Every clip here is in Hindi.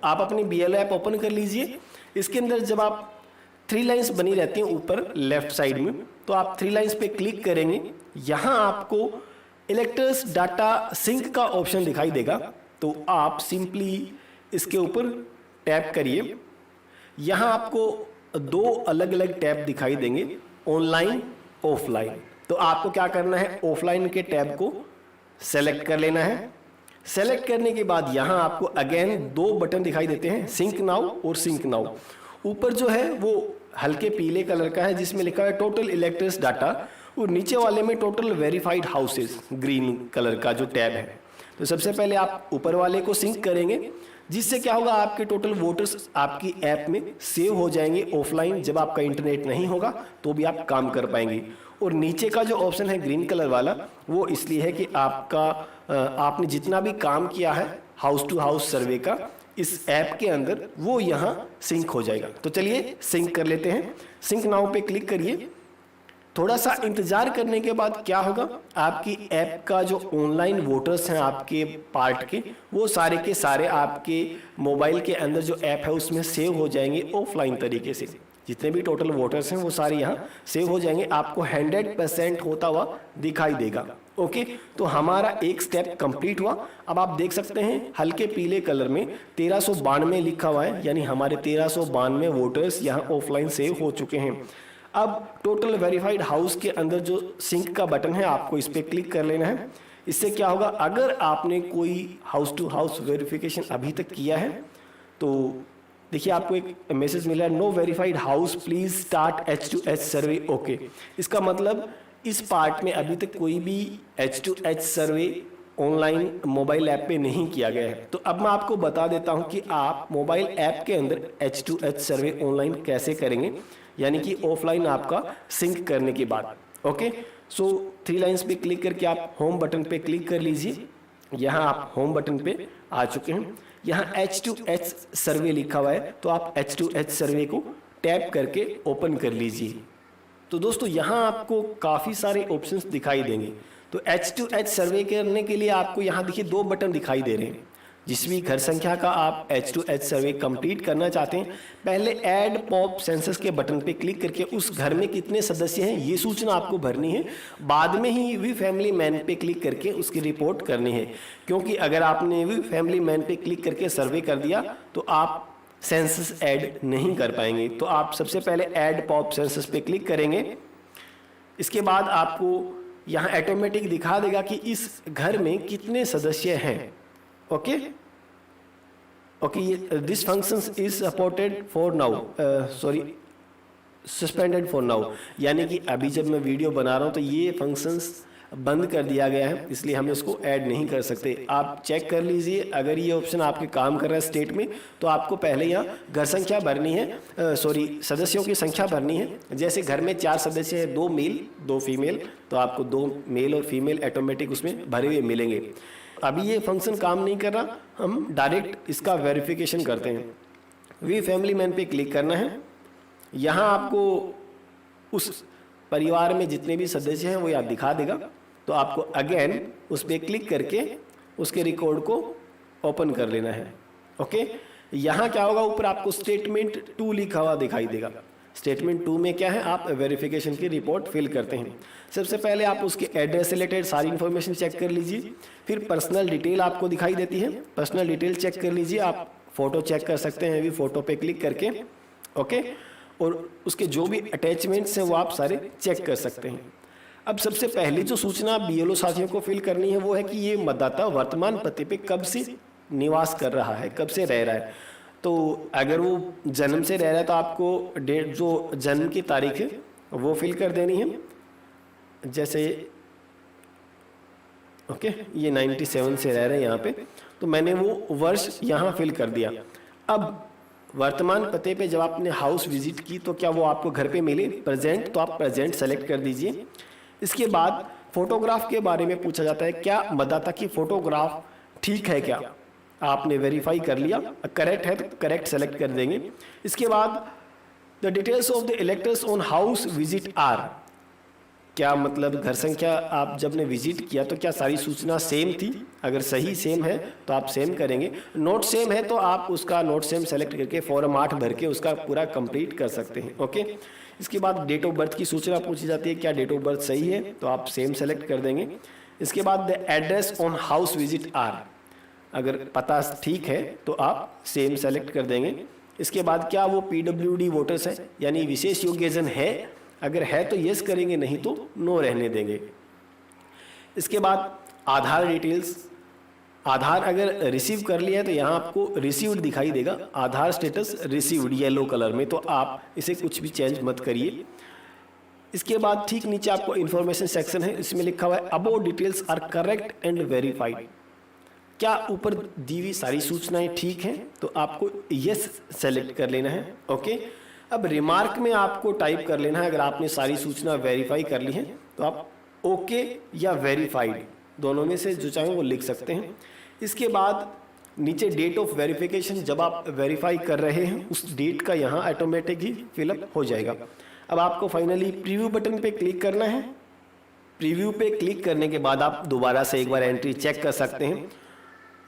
आप अपनी BLO ऐप ओपन कर लीजिए। इसके अंदर जब आप 3 लाइन्स बनी रहती हैं ऊपर लेफ्ट साइड में, तो आप 3 लाइन्स पे क्लिक करेंगे। यहाँ आपको इलेक्ट्रस डाटा सिंक का ऑप्शन दिखाई देगा, तो आप सिंपली इसके ऊपर टैप करिए। यहाँ आपको 2 अलग अलग टैब दिखाई देंगे, ऑनलाइन ऑफलाइन। तो आपको क्या करना है, ऑफलाइन के टैब को सेलेक्ट कर लेना है। सेलेक्ट करने के बाद यहाँ आपको अगेन 2 बटन दिखाई देते हैं, सिंक नाउ और सिंक नाउ। ऊपर जो है वो हल्के पीले कलर का है जिसमें लिखा है टोटल इलेक्ट्रिस डाटा, और नीचे वाले में total verified houses green colour का जो टैब है। तो सबसे पहले आप ऊपर वाले को सिंक करेंगे, जिससे क्या होगा, आपके टोटल वोटर्स आपकी ऐप में सेव हो जाएंगे ऑफलाइन। जब आपका इंटरनेट नहीं होगा तो भी आप काम कर पाएंगे। और नीचे का जो ऑप्शन है ग्रीन कलर वाला, वो इसलिए है कि आपने जितना भी काम किया है हाउस टू हाउस सर्वे का इस ऐप के अंदर, वो यहाँ सिंक हो जाएगा। तो चलिए सिंक कर लेते हैं। सिंक नाउ पे क्लिक करिए। थोड़ा सा इंतजार करने के बाद क्या होगा, आपकी ऐप का जो ऑनलाइन वोटर्स हैं आपके पार्ट के, वो सारे के सारे आपके मोबाइल के अंदर जो ऐप है उसमें सेव हो जाएंगे ऑफलाइन तरीके से। जितने भी टोटल वोटर्स हैं वो सारे यहाँ सेव हो जाएंगे, आपको 100% होता हुआ दिखाई देगा। ओके, तो हमारा एक स्टेप कंप्लीट हुआ। अब आप देख सकते हैं हल्के पीले कलर में 1392 लिखा हुआ है, यानी हमारे 1392 वोटर्स यहाँ ऑफलाइन सेव हो चुके हैं। अब टोटल वेरीफाइड हाउस के अंदर जो सिंक का बटन है, आपको इस पर क्लिक कर लेना है। इससे क्या होगा, अगर आपने कोई हाउस टू हाउस वेरिफिकेशन अभी तक किया है तो देखिए आपको एक मैसेज मिला, no verified house please start H2H survey. Okay, इसका मतलब इस पार्ट में अभी तक कोई भी H2H सर्वे ऑनलाइन मोबाइल ऐप पे नहीं किया गया है। तो अब मैं आपको बता देता हूं कि आप मोबाइल ऐप के अंदर H2H सर्वे ऑनलाइन कैसे करेंगे, यानी कि ऑफलाइन आपका सिंक करने के बाद। ओके, सो 3 लाइन्स पे क्लिक करके आप होम बटन पे क्लिक कर लीजिए। यहाँ आप होम बटन पे आ चुके हैं। यहाँ H2H सर्वे लिखा हुआ है, तो आप H2H सर्वे को टैप करके ओपन कर लीजिए। तो दोस्तों यहाँ आपको काफ़ी सारे ऑप्शंस दिखाई देंगे। तो H2H सर्वे करने के लिए आपको यहाँ देखिए 2 बटन दिखाई दे रहे हैं। जिस भी घर संख्या का आप H2H सर्वे कंप्लीट करना चाहते हैं, पहले ऐड पॉप सेंसस के बटन पे क्लिक करके उस घर में कितने सदस्य हैं ये सूचना आपको भरनी है। बाद में ही वी फैमिली मैन पे क्लिक करके उसकी रिपोर्ट करनी है, क्योंकि अगर आपने वी फैमिली मैन पे क्लिक करके सर्वे कर दिया तो आप सेंसस ऐड नहीं कर पाएंगे। तो आप सबसे पहले ऐड पॉप सेंसस पे क्लिक करेंगे। इसके बाद आपको यहाँ ऑटोमेटिक दिखा देगा कि इस घर में कितने सदस्य हैं। ओके, ये this function is supported for now, suspended for now, यानी कि अभी जब मैं वीडियो बना रहा हूँ तो ये फंक्शंस बंद कर दिया गया है, इसलिए हम इसको ऐड नहीं कर सकते। आप चेक कर लीजिए, अगर ये ऑप्शन आपके काम कर रहा है स्टेट में, तो आपको पहले यहाँ घर संख्या भरनी है, सदस्यों की संख्या भरनी है। जैसे घर में 4 सदस्य हैं, 2 मेल 2 फीमेल, तो आपको 2 मेल और फीमेल ऑटोमेटिक उसमें भरे हुए मिलेंगे। अभी ये फंक्शन काम नहीं कर रहा, हम डायरेक्ट इसका वेरिफिकेशन करते हैं। वी फैमिली मैन पे क्लिक करना है। यहाँ आपको उस परिवार में जितने भी सदस्य हैं वो यहाँ दिखा देगा, तो आपको अगेन उस पर क्लिक करके उसके रिकॉर्ड को ओपन कर लेना है। ओके, यहाँ क्या होगा, ऊपर आपको स्टेटमेंट 2 लिखा हुआ दिखाई देगा। स्टेटमेंट 2 में क्या है, आप वेरिफिकेशन की रिपोर्ट फिल करते हैं। सबसे पहले आप उसके एड्रेस से रिलेटेड सारी इन्फॉर्मेशन चेक कर लीजिए। फिर पर्सनल डिटेल आपको दिखाई देती है, पर्सनल डिटेल चेक कर लीजिए। आप फोटो चेक कर सकते हैं, भी फोटो पे क्लिक करके। ओके, और उसके जो भी अटैचमेंट्स हैं वो आप सारे चेक कर सकते हैं। अब सबसे पहली जो सूचना BLO साथियों को फिल करनी है वो है कि ये मतदाता वर्तमान पते पे कब से निवास कर रहा है, कब से रह रहा है। तो अगर वो जन्म से रह रहा है तो आपको डेट, जो जन्म की तारीख है वो फिल कर देनी है। जैसे ओके, ये 97 से रह रहे हैं यहाँ पे, तो मैंने वो वर्ष यहाँ फिल कर दिया। अब वर्तमान पते पे जब आपने हाउस विजिट की तो क्या वो आपको घर पे मिले प्रेजेंट, तो आप प्रेजेंट सेलेक्ट कर दीजिए। इसके बाद फोटोग्राफ के बारे में पूछा जाता है, क्या मतदाता की फोटोग्राफ ठीक है क्या, आपने वेरीफाई कर लिया, करेक्ट है तो करेक्ट सेलेक्ट कर देंगे। इसके बाद the details of the electors on house visit are, क्या मतलब घर संख्या आप जब ने विजिट किया तो क्या सारी सूचना सेम थी? अगर सही सेम है तो आप सेम करेंगे, नोट सेम है तो आप उसका नोट सेम सेलेक्ट करके फॉर्म 8 भर के उसका पूरा कंप्लीट कर सकते हैं। ओके, इसके बाद डेट ऑफ बर्थ की सूचना पूछी जाती है, क्या डेट ऑफ बर्थ सही है तो आप सेम सेलेक्ट कर देंगे। इसके बाद the address on house visit are, अगर पता ठीक है तो आप सेम सेलेक्ट कर देंगे। इसके बाद क्या वो PWD वोटर्स है यानी विशेष योग्यजन है, अगर है तो यस करेंगे, नहीं तो नो रहने देंगे। इसके बाद आधार डिटेल्स, आधार अगर रिसीव कर लिया है तो यहाँ आपको रिसीव्ड दिखाई देगा, आधार स्टेटस रिसीव्ड येलो कलर में, तो आप इसे कुछ भी चेंज मत करिए। इसके बाद ठीक नीचे आपको इन्फॉर्मेशन सेक्शन है, इसमें लिखा हुआ है above details are correct and verified, क्या ऊपर दी हुई सारी सूचनाएं ठीक हैं तो आपको यस सेलेक्ट कर लेना है। ओके, अब रिमार्क में आपको टाइप कर लेना है, अगर आपने सारी सूचना वेरीफाई कर ली है तो आप ओके या वेरीफाइड दोनों में से जो चाहें वो लिख सकते हैं। इसके बाद नीचे डेट ऑफ वेरिफिकेशन, जब आप वेरीफाई कर रहे हैं उस डेट का यहाँ ऑटोमेटिक ही फिलअप हो जाएगा। अब आपको फाइनली प्रीव्यू बटन पे क्लिक करना है। प्रीव्यू पे क्लिक करने के बाद आप दोबारा से एक बार एंट्री चेक कर सकते हैं।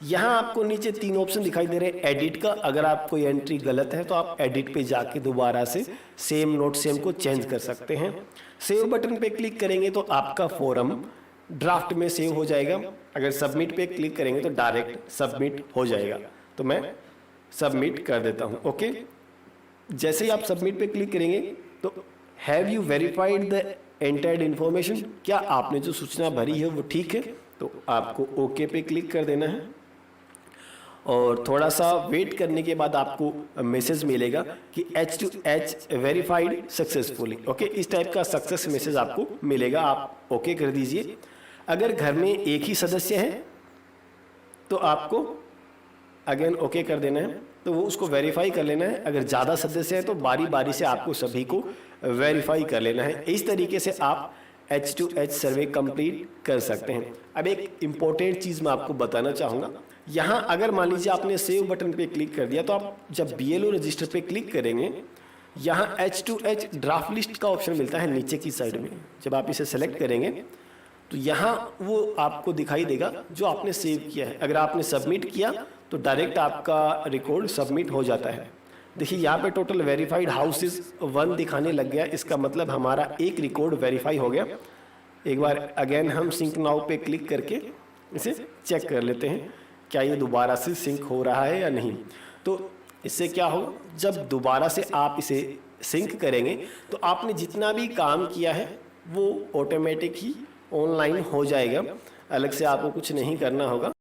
यहाँ आपको नीचे 3 ऑप्शन दिखाई दे रहे हैं एडिट का, अगर आपको ये एंट्री गलत है तो आप एडिट पे जाके दोबारा से सेम नोट सेम को चेंज कर सकते हैं। सेव बटन पे क्लिक करेंगे तो आपका फॉर्म ड्राफ्ट में सेव हो जाएगा, अगर सबमिट पे क्लिक करेंगे तो डायरेक्ट सबमिट हो जाएगा। तो मैं सबमिट कर देता हूँ। ओके, जैसे ही आप सबमिट पे क्लिक करेंगे तो have you verified the entered information, क्या आपने जो सूचना भरी है वो ठीक है, तो आपको ओके पे क्लिक कर देना है और थोड़ा सा वेट करने के बाद आपको मैसेज मिलेगा कि H2H वेरीफाइड सक्सेसफुली। ओके, इस टाइप का सक्सेस मैसेज आपको मिलेगा, आप ओके कर दीजिए। अगर घर में एक ही सदस्य है तो आपको अगेन ओके कर देना है, तो वो उसको वेरीफाई कर लेना है। अगर ज़्यादा सदस्य है तो बारी बारी से आपको सभी को वेरीफाई कर लेना है। इस तरीके से आप H2H सर्वे कंप्लीट कर सकते हैं। अब एक इम्पोर्टेंट चीज़ मैं आपको बताना चाहूँगा, यहाँ अगर मान लीजिए आपने सेव बटन पे क्लिक कर दिया तो आप जब BLO रजिस्टर पे क्लिक करेंगे यहाँ H2H ड्राफ्ट लिस्ट का ऑप्शन मिलता है नीचे की साइड में। जब आप इसे सेलेक्ट करेंगे तो यहाँ वो आपको दिखाई देगा जो आपने सेव किया है। अगर आपने सबमिट किया तो डायरेक्ट आपका रिकॉर्ड सबमिट हो जाता है। देखिए यहाँ पे टोटल वेरीफाइड हाउसेज 1 दिखाने लग गया, इसका मतलब हमारा एक रिकॉर्ड वेरीफाई हो गया। एक बार अगेन हम सिंक नाउ पे क्लिक करके इसे चेक कर लेते हैं क्या ये दोबारा से सिंक हो रहा है या नहीं। तो इससे क्या हो, जब दोबारा से आप इसे सिंक करेंगे तो आपने जितना भी काम किया है वो ऑटोमेटिक ही ऑनलाइन हो जाएगा, अलग से आपको कुछ नहीं करना होगा।